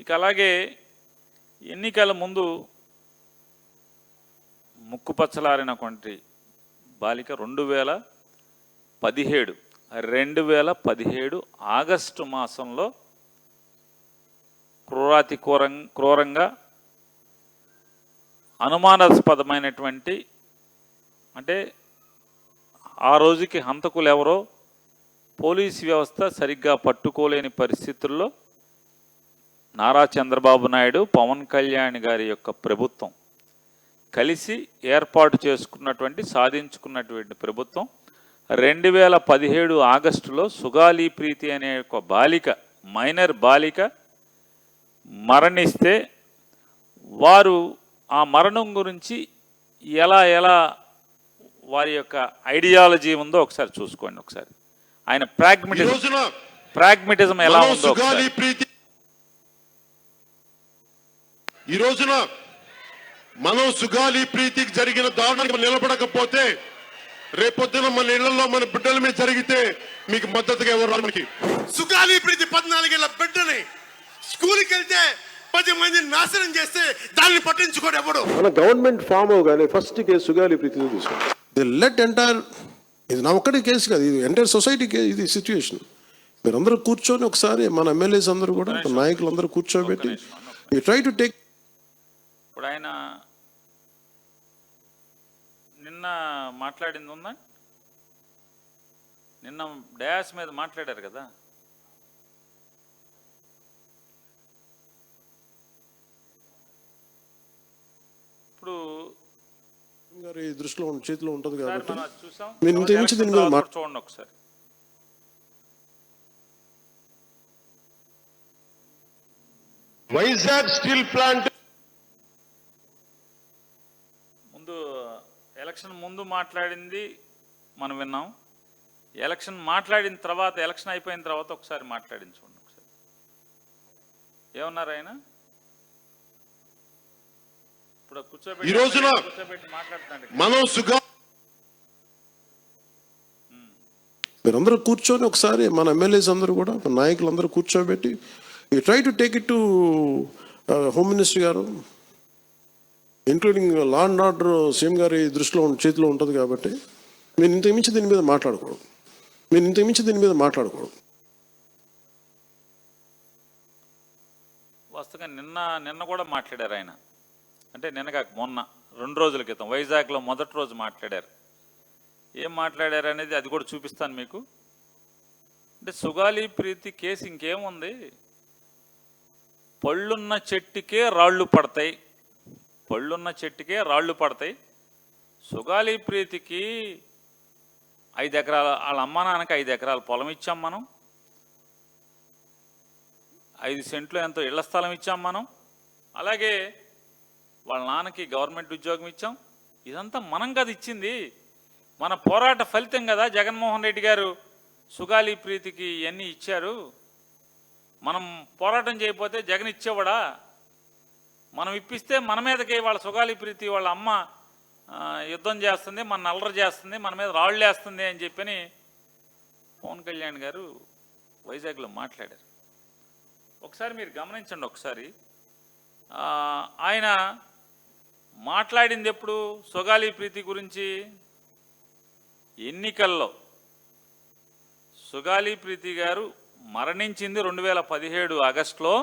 ఇక అలాగే ఎన్నికల ముందు ముక్కుపచ్చలారినటువంటి బాలిక 2017 ఆగస్టు మాసంలో క్రూరంగా అనుమానాస్పదమైనటువంటి, అంటే ఆ రోజుకి హంతకులు ఎవరో పోలీసు వ్యవస్థ సరిగ్గా పట్టుకోలేని పరిస్థితుల్లో నారా చంద్రబాబు నాయుడు, పవన్ కళ్యాణ్ గారి యొక్క ప్రభుత్వం కలిసి ఏర్పాటు చేసుకున్నటువంటి, సాధించుకున్నటువంటి ప్రభుత్వం 2017 ఆగస్టులో సుగాలి ప్రీతి అనే ఒక బాలిక, మైనర్ బాలిక మరణిస్తే వారు ఆ మరణం గురించి ఎలా వారి యొక్క ఐడియాలజీ ఉందో ఒకసారి చూసుకోండి. ఒకసారి ఆయన ప్రాగ్మటిజం ఎలా ఉందో. ఈ రోజున మనం సుగాలి ప్రీతికి జరిగిన దారుణానికి నిలబడకపోతే రేపొద్దున మన ఇళ్లలో మన బిడ్డల మీద జరిగితే మీకు మద్దతుగా ఎవరు మనకి? సుగాలి ప్రీతి 14 ఏళ్ల బిడ్డని స్కూల్కి వెళ్తే 10 మందిని నాశనం చేస్తే దాన్ని పట్టించుకోడు ఎవడు. మన గవర్నమెంట్ ఫామ్ అవగానే ఫస్ట్ కేసు సుగాలి ప్రీతిని తీసుకుంటాం. లెట్ ఎంటైర్, ఇది నా ఒక్కటి కేసు కాదు, ఇది ఎంటైర్ సొసైటీకి ఇది సిచ్యువేషన్. మీరందరూ కూర్చొని ఒకసారి మన ఎమ్మెల్యేస్ అందరూ కూడా, నాయకులందరూ కూర్చోబెట్టి యూ ట్రై టు టేక్. ఇప్పుడు ఆయన నిన్న మాట్లాడింది ఉందా? నిన్న డయాస్ మీద మాట్లాడారు కదా. ఇప్పుడు గారి దృష్టిలో చేతిలో ఉంటుంది కాబట్టి చూసాం. చూడండి ఒకసారి. వైజాగ్ స్టీల్ ప్లాంట్ ఎలక్షన్ ముందు మాట్లాడింది మనం విన్నాం. ఎలక్షన్ మాట్లాడిన తర్వాత, ఎలక్షన్ అయిపోయిన తర్వాత ఒకసారి మాట్లాడింది చూడండి. ఒకసారి ఏమన్నారు ఆయన? ఇప్పుడు కూర్చోబెట్టి మాట్లాడుతున్నాడు. మీరందరూ కూర్చొని ఒకసారి మన ఎమ్మెల్యేస్ అందరూ కూడా, నాయకులందరూ కూర్చోబెట్టి you try to take it to home minister గారు, including law and order CM గారి దృష్టిలో చేతిలో ఉంటుంది కాబట్టి మీరు ఇంతకుమించి దీని మీద మాట్లాడకూడదు. వాస్తవంగా నిన్న కూడా మాట్లాడారు ఆయన. అంటే నిన్న కాక మొన్న 2 రోజుల క్రితం వైజాగ్లో మొదటి రోజు మాట్లాడారు. ఏం మాట్లాడారు అనేది అది కూడా చూపిస్తాను మీకు. అంటే సుగాలి ప్రీతి కేసు ఇంకేముంది, పళ్ళున్న చెట్టుకే రాళ్ళు పడతాయి. సుగాలి ప్రీతికి 5 ఎకరాల, వాళ్ళ అమ్మ నాన్నకి 5 ఎకరాల పొలం ఇచ్చాం మనం, 5 సెంట్లు ఎంతో ఇళ్ల స్థలం ఇచ్చాం మనం, అలాగే వాళ్ళ నాన్నకి గవర్నమెంట్ ఉద్యోగం ఇచ్చాం. ఇదంతా మనం కదా ఇచ్చింది, మన పోరాట ఫలితం కదా. జగన్మోహన్ రెడ్డి గారు సుగాలి ప్రీతికి ఇవన్నీ ఇచ్చారు. మనం పోరాటం చేయకపోతే జగన్ ఇచ్చేవాడా? మనం ఇప్పిస్తే మన మీదకి వాళ్ళ సుగాలి ప్రీతి వాళ్ళ అమ్మ యుద్ధం చేస్తుంది, మన అల్లరి చేస్తుంది, మన మీద రాళ్ళు వేస్తుంది అని చెప్పని పవన్ కళ్యాణ్ గారు వైజాగ్లో మాట్లాడారు. ఒకసారి మీరు గమనించండి. ఒకసారి ఆయన మాట్లాడింది ఎప్పుడు? సుగాలి ప్రీతి గురించి ఎన్నికల్లో. సుగాలి ప్రీతి గారు మరణించింది 2017 ఆగస్టులో.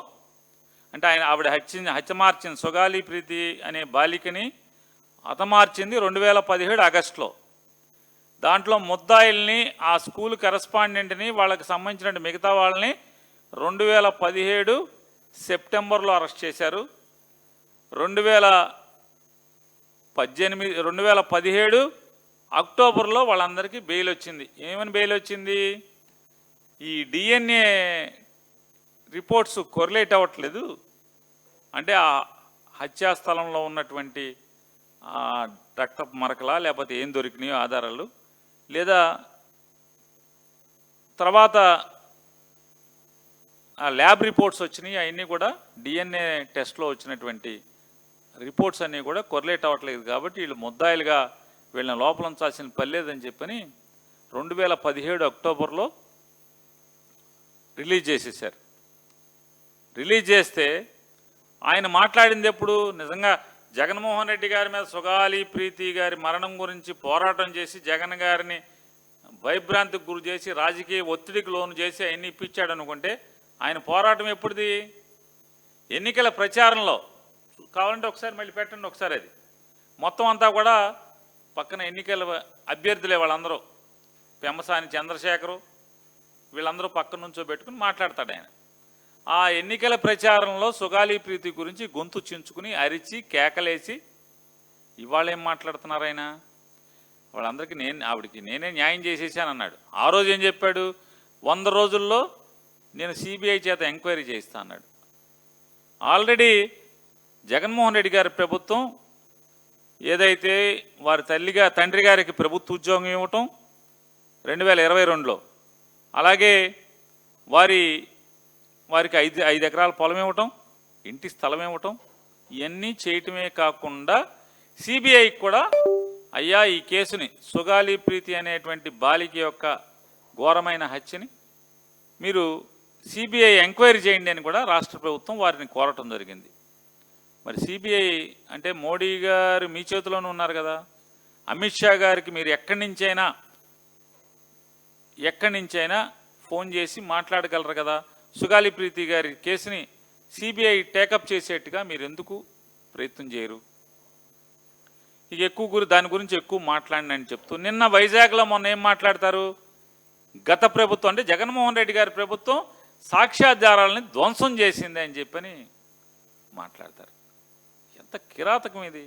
అంటే ఆవిడ హత్యమార్చింది, సుగాలి ప్రీతి అనే బాలికని హతమార్చింది 2017 ఆగస్టులో. దాంట్లో ముద్దాయిల్ని, ఆ స్కూల్ కరెస్పాండెంట్ని, వాళ్ళకి సంబంధించిన మిగతా వాళ్ళని 2017 సెప్టెంబర్లో అరెస్ట్ చేశారు. 2017 అక్టోబర్లో వాళ్ళందరికీ బెయిల్ వచ్చింది. ఏమని బెయిల్ వచ్చింది? ఈ డిఎన్ఏ రిపోర్ట్స్ కొరిలేట్ అవ్వట్లేదు, అంటే ఆ హత్యాస్థలంలో ఉన్నటువంటి రక్తపు మరకలా లేకపోతే ఏం దొరికినాయో ఆధారాలు, లేదా తర్వాత ఆ ల్యాబ్ రిపోర్ట్స్ వచ్చినాయి, అవన్నీ కూడా డిఎన్ఏ టెస్ట్లో వచ్చినటువంటి రిపోర్ట్స్ అన్నీ కూడా కొరిలేట్ అవ్వట్లేదు. కాబట్టి వీళ్ళు ముద్దాయిలుగా వీళ్ళని లోపల ఉంచాల్సిన పని లేదని చెప్పని 2017 అక్టోబర్లో రిలీజ్ చేసేసారు. రిలీజ్ చేస్తే ఆయన మాట్లాడింది ఎప్పుడు నిజంగా జగన్మోహన్ రెడ్డి గారి మీద సుగాలి ప్రీతి గారి మరణం గురించి పోరాటం చేసి జగన్ గారిని భయభ్రాంతికి గురి చేసి రాజకీయ ఒత్తిడికి లోను చేసి ఆయన్ని ఇప్పించాడు అనుకుంటే ఆయన పోరాటం ఎప్పుడుది? ఎన్నికల ప్రచారంలో. కావాలంటే ఒకసారి మళ్ళీ పెట్టండి ఒకసారి. అది మొత్తం అంతా కూడా పక్కన ఎన్నికల అభ్యర్థులే వాళ్ళందరూ, పెమ్మసాని చంద్రశేఖరు వీళ్ళందరూ పక్కన నుంచో పెట్టుకుని మాట్లాడతాడు ఆయన. ఆ ఎన్నికల ప్రచారంలో సుగాలి ప్రీతి గురించి గొంతు చించుకుని అరిచి కేకలేసి ఇవాళ ఏం మాట్లాడుతున్నారు ఆయన? వాళ్ళందరికీ ఆవిడికి నేనే న్యాయం చేసేసానన్నాడు. ఆ రోజు ఏం చెప్పాడు? 100 రోజుల్లో నేను సిబిఐ చేత ఎంక్వైరీ చేయిస్తా అన్నాడు. ఆల్రెడీ జగన్మోహన్ రెడ్డి గారి ప్రభుత్వం ఏదైతే వారి తండ్రి గారికి ప్రభుత్వ ఉద్యోగం ఇవ్వటం 2022లో, అలాగే వారికి 5 ఎకరాల పొలం ఇవ్వటం, ఇంటి స్థలం ఇవ్వటం, ఇవన్నీ చేయటమే కాకుండా సిబిఐకి కూడా అయ్యా ఈ కేసుని సుగాలి ప్రీతి అనేటువంటి బాలిక యొక్క ఘోరమైన హత్యని మీరు సిబిఐ ఎంక్వైరీ చేయండి అని కూడా రాష్ట్ర ప్రభుత్వం వారిని కోరటం జరిగింది. మరి సిబిఐ అంటే మోడీ గారు మీ చేతిలోనే ఉన్నారు కదా, అమిత్ షా గారికి మీరు ఎక్కడి నుంచైనా ఫోన్ చేసి మాట్లాడగలరు కదా. సుగాలి ప్రీతి గారి కేసుని సిబిఐ టేకప్ చేసేట్టుగా మీరు ఎందుకు ప్రయత్నం చేయరు? ఇక దాని గురించి ఎక్కువ మాట్లాడినని చెప్తూ నిన్న వైజాగ్లో మొన్న ఏం మాట్లాడతారు? గత ప్రభుత్వం అంటే జగన్మోహన్ రెడ్డి గారి ప్రభుత్వం సాక్ష్యాధారాలని ధ్వంసం చేసింది అని చెప్పని మాట్లాడతారు. ఎంత కిరాతకం ఇది!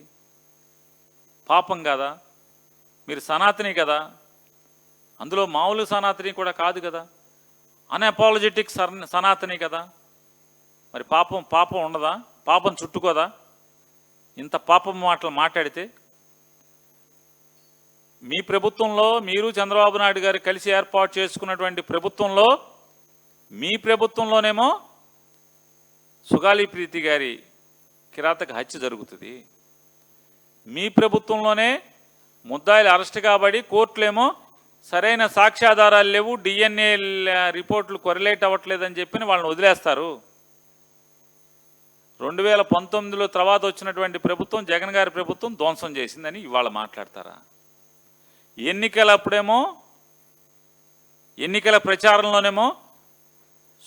పాపం కదా? మీరు సనాతని కదా, అందులో మామూలు సనాతని కూడా కాదు కదా, అన్అపాలజెటిక్ సనాతని కదా. మరి పాపం ఉండదా? పాపం చుట్టుకోదా? ఇంత పాపం మాటలు మాట్లాడితే మీ ప్రభుత్వంలో మీరు చంద్రబాబు నాయుడు గారు కలిసి ఏర్పాటు చేసుకున్నటువంటి ప్రభుత్వంలో మీ ప్రభుత్వంలోనేమో సుగాలి ప్రీతి గారి కిరాతక హత్య జరుగుతుంది. మీ ప్రభుత్వంలోనే ముద్దాయిలు అరెస్ట్ కాబడి కోర్టులేమో సరైన సాక్ష్యాధారాలు లేవు, డిఎన్ఏ రిపోర్ట్లు కొరిలేట్ అవ్వట్లేదని చెప్పి వాళ్ళని వదిలేస్తారు. 2019లో తర్వాత వచ్చినటువంటి ప్రభుత్వం జగన్ గారి ప్రభుత్వం ధ్వంసం చేసిందని ఇవాళ మాట్లాడతారా? ఎన్నికల ప్రచారంలోనేమో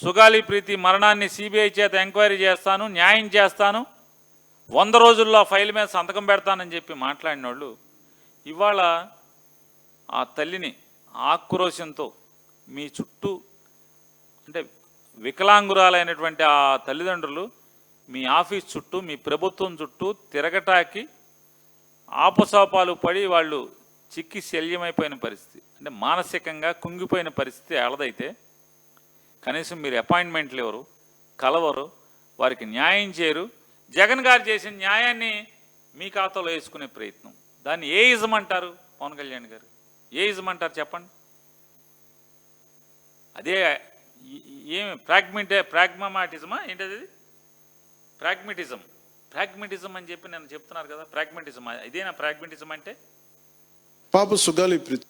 సుగాలి ప్రీతి మరణాన్ని సిబిఐ చేత ఎంక్వైరీ చేస్తాను, న్యాయం చేస్తాను, 100 రోజుల్లో ఫైల్ మీద సంతకం పెడతానని చెప్పి మాట్లాడిన వాళ్ళు ఇవాళ ఆ తల్లిని ఆక్రోశంతో మీ చుట్టూ అంటే వికలాంగురాలైనటువంటి ఆ తల్లిదండ్రులు మీ ఆఫీస్ చుట్టూ మీ ప్రభుత్వం చుట్టూ తిరగటాకి ఆపసోపాలు పడి వాళ్ళు చిక్కి శల్యమైపోయిన పరిస్థితి, అంటే మానసికంగా కుంగిపోయిన పరిస్థితి వాళ్ళదైతే కనీసం మీరు అపాయింట్మెంట్లు ఎవరు, కలవరు, వారికి న్యాయం చేయరు. జగన్ గారు చేసిన న్యాయాన్ని మీ ఖాతాలో వేసుకునే ప్రయత్నం, దాన్ని ఏ ఇజం అంటారు? పవన్ కళ్యాణ్ గారు ఏ ఇజం అంటారు చెప్పండి? అదే ఏమి ప్రాగ్మాటిజమా ఏంటది? ప్రాగ్మెటిజం అని చెప్పి నేను చెప్తున్నారు కదా. ప్రాగ్మెటిజం ఇదేనా ప్రాగ్మెటిజం అంటే? పాప సుగాలి ప్రీతి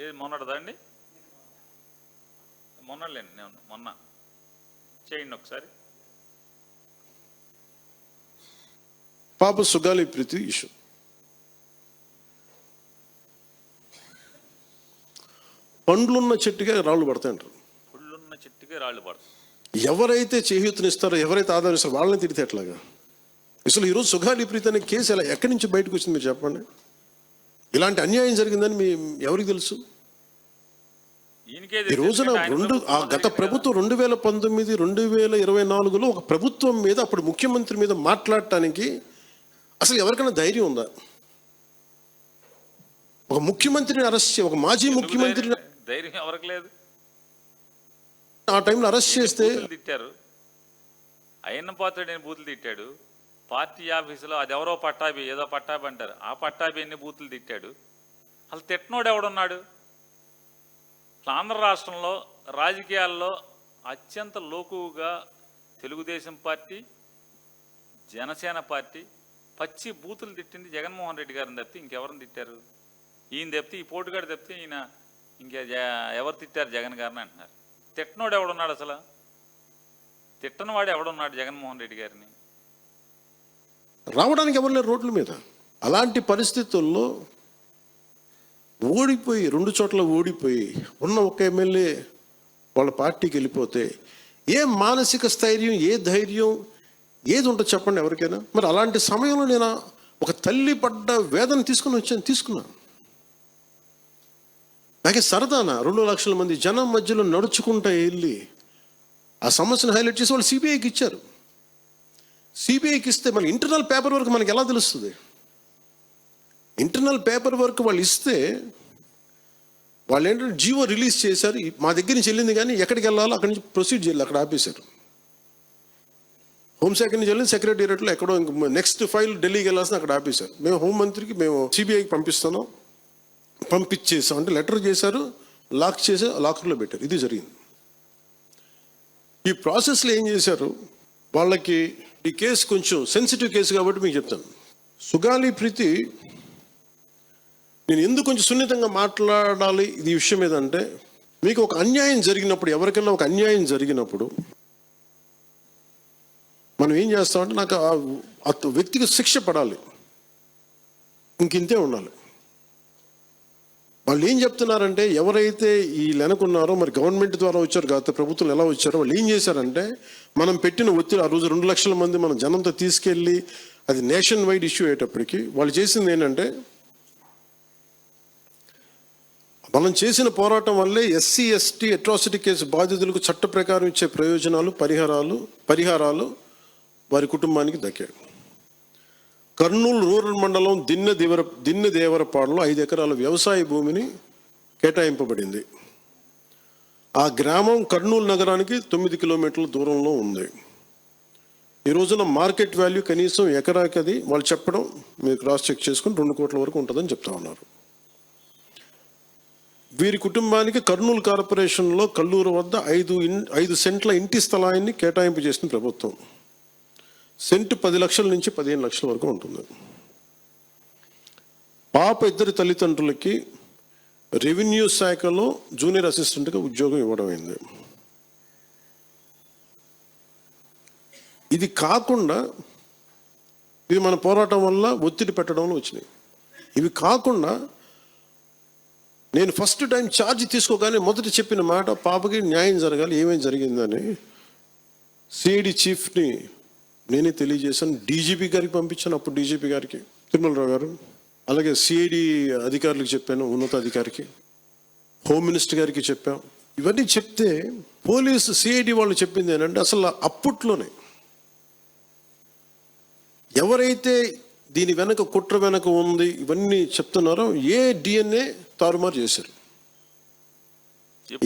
ఏది మొన్నటిదా అండి? మొన్నలేండి, నేను మొన్న చేయండి ఒకసారి. పాప సుగాలి ప్రీతి ఇష్యూ పండ్లున్న చెట్టుగా రాళ్ళు పడతాయంటారు. పుళ్ళున్న చెట్టుగా రాళ్ళు పడతాయి. ఎవరైతే చేయూతనిస్తారో, ఎవరైతే ఆదరిస్తారో వాళ్ళని తిడితే ఎట్లాగా? అసలు ఈరోజు సుగాలి ప్రీతి అనే కేసు ఎలా ఎక్కడి నుంచి బయటకు వచ్చింది మీరు చెప్పండి. ఇలాంటి అన్యాయం జరిగిందని ఎవరికి తెలుసు? ఈ రోజున గత ప్రభుత్వం 2019, 2024లో ఒక ప్రభుత్వం మీద, అప్పుడు ముఖ్యమంత్రి మీద మాట్లాడటానికి అసలు ఎవరికైనా ధైర్యం ఉందా? ఒక ముఖ్యమంత్రిని అరెస్ట్ ఒక మాజీ ముఖ్యమంత్రిని ధైర్యం ఎవరికి లేదు. ఆ టైంలో అరెస్ట్ చేస్తే తిట్టారు. అయ్యన్న పాత్రుడు బూతులు తిట్టాడు. పార్టీ ఆఫీసులో అది ఎవరో పట్టాభి, ఏదో పట్టాభి అంటారు, ఆ పట్టాభి ఎన్ని బూతులు తిట్టాడు. అసలు తిట్టనోడు ఎవడున్నాడు? ఆంధ్ర రాష్ట్రంలో రాజకీయాల్లో అత్యంత లోకుగా తెలుగుదేశం పార్టీ, జనసేన పార్టీ పచ్చి బూతులు తిట్టింది జగన్మోహన్ రెడ్డి గారిని తప్పితే ఇంకెవరిని తిట్టారు? ఈయన తప్పితే, ఈ పోటుగాడు తప్పితే ఈయన ఎవరు తిట్టారు జగన్ గారిని అంటున్నారు. తిట్టనోడు ఎవడున్నాడు అసలు? తిట్టనవాడు ఎవడున్నాడు జగన్మోహన్ రెడ్డి గారిని? రావడానికి ఎవరు లేరు రోడ్ల మీద. అలాంటి పరిస్థితుల్లో ఓడిపోయి 2 చోట్ల ఓడిపోయి ఉన్న ఒక ఎమ్మెల్యే వాళ్ళ పార్టీకి వెళ్ళిపోతే ఏ మానసిక స్థైర్యం, ఏ ధైర్యం, ఏది ఉంటుంది చెప్పండి ఎవరికైనా? మరి అలాంటి సమయంలో నేను ఒక తల్లి పడ్డ వేదన తీసుకున్నాను. నాకే సరదానా 2 లక్షల మంది జనం మధ్యలో నడుచుకుంటూ వెళ్ళి ఆ సమస్యను హైలైట్ చేసి వాళ్ళు సిబిఐకి ఇచ్చారు. సిబిఐకి ఇస్తే మన ఇంటర్నల్ పేపర్ వర్క్ మనకి ఎలా తెలుస్తుంది? ఇంటర్నల్ పేపర్ వర్క్ వాళ్ళు ఇస్తే వాళ్ళు ఏంటంటే జీవో రిలీజ్ చేశారు, మా దగ్గర నుంచి వెళ్ళింది కానీ ఎక్కడికి వెళ్ళాలో అక్కడి నుంచి ప్రొసీడ్ చేయాలి, అక్కడ ఆపేశారు. హోంశాఖ నుంచి వెళ్ళింది సెక్రటేరియట్లో ఎక్కడో నెక్స్ట్ ఫైల్ ఢిల్లీకి వెళ్ళాల్సిన అక్కడ ఆపేశారు. మేము హోంమంత్రికి మేము సిబిఐకి పంపిస్తున్నాం, పంపించేసాం అంటే లెటర్ చేశారు, లాక్ చేసి లాకర్లో పెట్టారు. ఇది జరిగింది. ఈ ప్రాసెస్లో ఏం చేశారు, వాళ్ళకి ఈ కేసు కొంచెం సెన్సిటివ్ కేసు కాబట్టి మీకు చెప్తాను. సుగాలి ప్రీతి, నేను ఎందుకు కొంచెం సున్నితంగా మాట్లాడాలి ఈ విషయం ఏదంటే, మీకు ఒక అన్యాయం జరిగినప్పుడు, ఎవరికైనా ఒక అన్యాయం జరిగినప్పుడు మనం ఏం చేస్తామంటే, నాకు ఆ వ్యక్తికి శిక్ష పడాలి, ఇంకింతే ఉండాలి. వాళ్ళు ఏం చెప్తున్నారంటే, ఎవరైతే ఈ వెనకున్నారో, మరి గవర్నమెంట్ ద్వారా వచ్చారు, గత ప్రభుత్వం ఎలా వచ్చారో, వాళ్ళు ఏం చేశారంటే, మనం పెట్టిన ఒత్తిడి, ఆ రోజు 2 లక్షల మంది మనం జనంతో తీసుకెళ్ళి అది నేషన్ వైడ్ ఇష్యూ అయ్యేటప్పటికి వాళ్ళు చేసింది ఏంటంటే, మనం చేసిన పోరాటం వల్లే ఎస్సీ ఎస్టీ అట్రాసిటీ కేసు బాధితులకు చట్ట ప్రకారం ఇచ్చే ప్రయోజనాలు, పరిహారాలు వారి కుటుంబానికి దక్కాయి. కర్నూలు రూరల్ మండలం దిన్నెదేవరపాడులో 5 ఎకరాల వ్యవసాయ భూమిని కేటాయింపబడింది. ఆ గ్రామం కర్నూలు నగరానికి 9 కిలోమీటర్ల దూరంలో ఉంది. ఈ రోజున మార్కెట్ వాల్యూ కనీసం ఎకరాకి, అది వాళ్ళు చెప్పడం మీరు క్రాస్ చెక్ చేసుకుని 2 కోట్ల వరకు ఉంటుందని చెప్తా ఉన్నారు. వీరి కుటుంబానికి కర్నూలు కార్పొరేషన్లో కల్లూరు వద్ద 5 సెంట్ల ఇంటి స్థలాన్ని కేటాయింపు చేసిన ప్రభుత్వం. సెంటు 10 లక్షల నుంచి 15 లక్షల వరకు ఉంటుంది. పాప 2 తల్లిదండ్రులకి రెవెన్యూ శాఖలో జూనియర్ అసిస్టెంట్గా ఉద్యోగం ఇవ్వడం అయింది. ఇది కాకుండా, ఇది మన పోరాటం వల్ల ఒత్తిడి పెట్టడంలో వచ్చినాయి. ఇవి కాకుండా నేను ఫస్ట్ టైం ఛార్జ్ తీసుకోగానే మొదట చెప్పిన మాట, పాపకి న్యాయం జరగాలి, ఏమేమి జరిగిందని సిఐడి చీఫ్ని నేనే తెలియజేశాను. డీజీపీ గారికి పంపించాను, అప్పుడు డీజీపీ గారికి తిరుమలరావు గారు, అలాగే సిఐడి అధికారులకు చెప్పాను, ఉన్నతాధికారికి, హోమ్ మినిస్టర్ గారికి చెప్పాం. ఇవన్నీ చెప్తే పోలీసు సిఐడి వాళ్ళు చెప్పింది ఏంటంటే, అసలు అప్పట్లోనే ఎవరైతే దీని వెనక కుట్ర వెనక ఉంది ఇవన్నీ చెప్తున్నారో, ఏ డిఎన్ఏ తారుమారు చేశారు.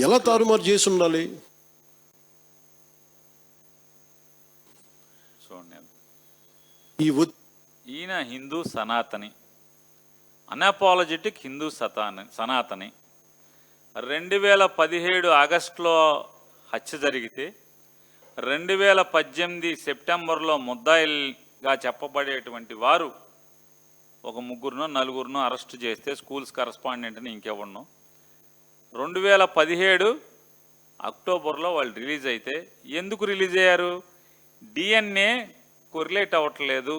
ఎలా తారుమారు చేసి ఉండాలి? ఈయన హిందూ సనాతని, అన్అపాలజెటిక్ హిందూ సనాతని. 2017 ఆగస్టులో హత్య జరిగితే 2018 సెప్టెంబర్లో ముద్దాయిల్గా చెప్పబడేటువంటి వారు ఒక 3-4 అరెస్టు చేస్తే, స్కూల్స్ కరస్పాండెంట్ని ఇంకెవరినో 2017 అక్టోబర్లో వాళ్ళు రిలీజ్ అయితే, ఎందుకు రిలీజ్ అయ్యారు? డిఎన్ఏ కొరిలేట్ అవ్వట్లేదు,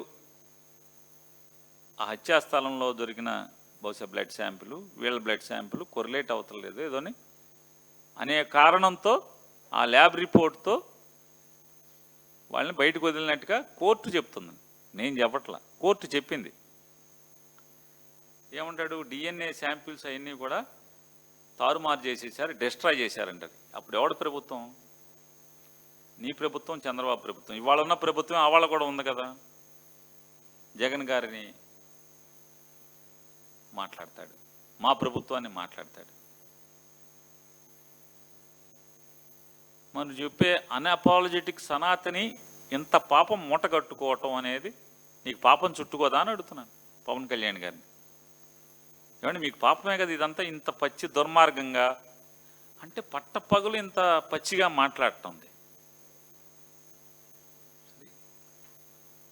ఆ హత్యాస్థలంలో దొరికిన బహుశా బ్లడ్ శాంపిల్, వీళ్ళ బ్లడ్ శాంపిల్ కొరిలేట్ అవ్వట్లేదు ఏదోని అనే కారణంతో, ఆ ల్యాబ్ రిపోర్ట్తో వాళ్ళని బయటకు వదిలినట్టుగా కోర్టు చెప్తుంది. నేను చెప్పట్లా, కోర్టు చెప్పింది. ఏమంటాడు? డిఎన్ఏ శాంపిల్స్ అవన్నీ కూడా తారుమారు చేసేసారు, డిస్ట్రాయ్ చేశారంటది. అప్పుడు ఎవడ ప్రభుత్వం? నీ ప్రభుత్వం, చంద్రబాబు ప్రభుత్వం. ఇవాళ ఉన్న ప్రభుత్వం అవాళ కూడా ఉంది కదా. జగన్ గారిని మాట్లాడతాడు, మా ప్రభుత్వాన్ని మాట్లాడతాడు. మనం చెప్పే అన్అపాలజెటిక్ సనాతని ఇంత పాపం మూటగట్టుకోవటం అనేది, నీకు పాపం చుట్టుకోదా అని అడుగుతున్నాను పవన్ కళ్యాణ్ గారిని. ఏమంటే మీకు పాపమే కదా ఇదంతా, ఇంత పచ్చి దుర్మార్గంగా అంటే పట్టపగలు ఇంత పచ్చిగా మాట్లాడుతుంది.